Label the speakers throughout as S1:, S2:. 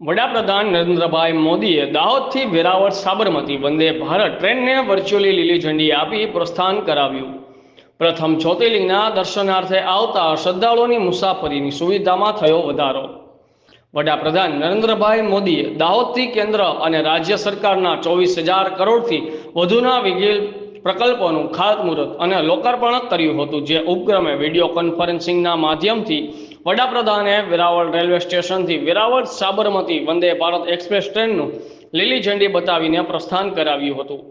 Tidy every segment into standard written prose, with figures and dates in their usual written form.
S1: વડાપ્રધાન નરેન્દ્રભાઈ મોદીએ દાહોદથી વેરાવળ સાબરમતી વંદે ભારત ટ્રેનને વર્ચ્યુઅલી લીલી ઝંડી આપી પ્રસ્થાન કરાવ્યું। પ્રથમ જ્યોતિર્લિંગના દર્શનાર્થે આવતા શ્રદ્ધાળુઓની મુસાફરીની સુવિધામાં થયો વધારો। વડાપ્રધાન નરેન્દ્રભાઈ મોદીએ દાહોદથી કેન્દ્ર અને રાજ્ય સરકારના 24,000 કરોડથી વધુના વિવિધ પ્રકલ્પોનું ખાતમુહૂર્ત અને લોકાર્પણ કર્યું હતું, જે ઉપક્રમે વિડીયો કોન્ફરન્સિંગના માધ્યમથી વડાપ્રધાને વેરાવળ રેલવે સ્ટેશનથી વેરાવળ સાબરમતી વંદે ભારત એક્સપ્રેસ ટ્રેનનું લીલી ઝંડી બતાવીને પ્રસ્થાન કરાવ્યું હતું।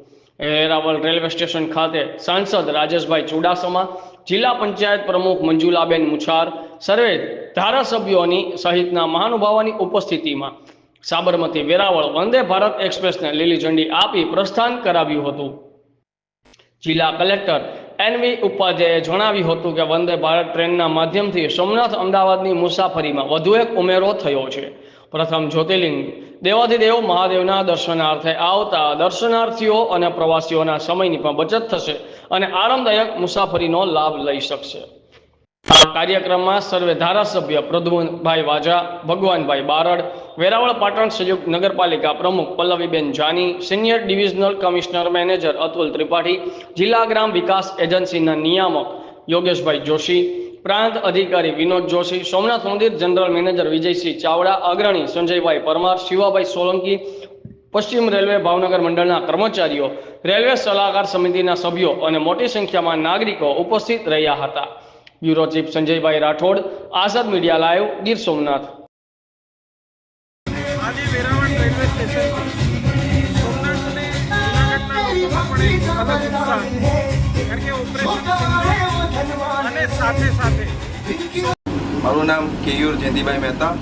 S1: વેરાવળ રેલવે સ્ટેશન ખાતે સાંસદ રાજેશભાઈ ચુડાસમા, જિલ્લા પંચાયત પ્રમુખ મંજુલાબેન મુછાર, સર્વે ધારાસભ્યોની સહિતના મહાનુભાવોની ઉપસ્થિતિમાં સાબરમતી વેરાવળ વંદે ભારત એક્સપ્રેસને લીલી ઝંડી આપી પ્રસ્થાન કરાવ્યું હતું। જિલ્લા કલેક્ટર એનવી ઉપાધ્યાયે જણાવ્યું હતું કે વંદે ભારત ટ્રેનના માધ્યમથી સોમનાથ અમદાવાદની મુસાફરીમાં વધુ એક ઉમેરો થયો છે। પ્રથમ જ્યોતિર્લિંગ દેવાધિદેવ મહાદેવના દર્શનાર્થે આવતા દર્શનાર્થીઓ અને પ્રવાસીઓના સમયની પણ બચત થશે અને આરામદાયક મુસાફરીનો લાભ લઈ શકશે। આ કાર્યક્રમમાં સર્વે ધારાસભ્ય પ્રદ્યુમનભાઈ વાજા, ભગવાનભાઈ બારડ, વેરાવળ પાટણ સંયુક્ત નગરપાલિકા પ્રમુખ Pallaviben Jani, senior divisional commissioner manager Atul Tripathi, જિલ્લા ગ્રામ વિકાસ એજન્સીના નિયામક યોગેશભાઈ જોશી, પ્રાંત અધિકારી વિનોદ જોશી, સોમનાથ મંદિર જનરલ મેનેજર વિજયસિંહ ચાવડા, અગ્રણી સંજયભાઈ પરમાર, શિવાભાઈ સોલંકી, પશ્ચિમ રેલવે ભાવનગર મંડળના કર્મચારીઓ, રેલવે સલાહકાર સમિતિના સભ્યો અને મોટી સંખ્યામાં નાગરિકો ઉપસ્થિત રહ્યા હતા। બ્યુરો ચીફ સંજયભાઈ રાઠોડ, આઝાદ મીડિયા લાઈવ, ગીર સોમનાથ।
S2: આજે વેરાવળ રેલવે સ્ટેશન સોમનાથ અને જૂનાગઢના લોકોમાં પણ એક અલગ ઉત્સાહ, કારણ કે ઓપરેશન અને સાથે સાથે
S3: મારું નામ કેયુર જયંતિભાઈ મહેતા।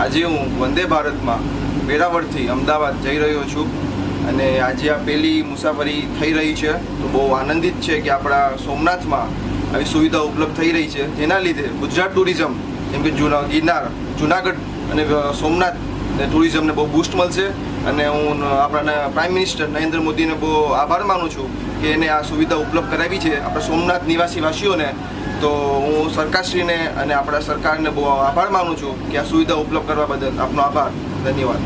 S3: આજે હું વંદે ભારતમાં વેરાવળથી અમદાવાદ જઈ રહ્યો છું અને આજે આ પહેલી મુસાફરી થઈ રહી છે, તો બહુ આનંદિત છે કે આપણા સોમનાથમાં આવી સુવિધા ઉપલબ્ધ થઈ રહી છે, જેના લીધે ગુજરાત ટુરિઝમ જેમ કે ગિરનાર, જૂનાગઢ અને સોમનાથ ટુરિઝમને બહુ બૂસ્ટ મળશે અને હું આપણા પ્રાઇમ મિનિસ્ટર નરેન્દ્ર મોદીને બહુ આભાર માનું છું કે એને આ સુવિધા ઉપલબ્ધ કરાવી છે આપણા સોમનાથ નિવાસીવાસીઓને। તો હું સરકારશ્રીને અને આપણા સરકારને બહુ આભાર માનું છું કે આ સુવિધા ઉપલબ્ધ કરવા બદલ આપનો આભાર, ધન્યવાદ।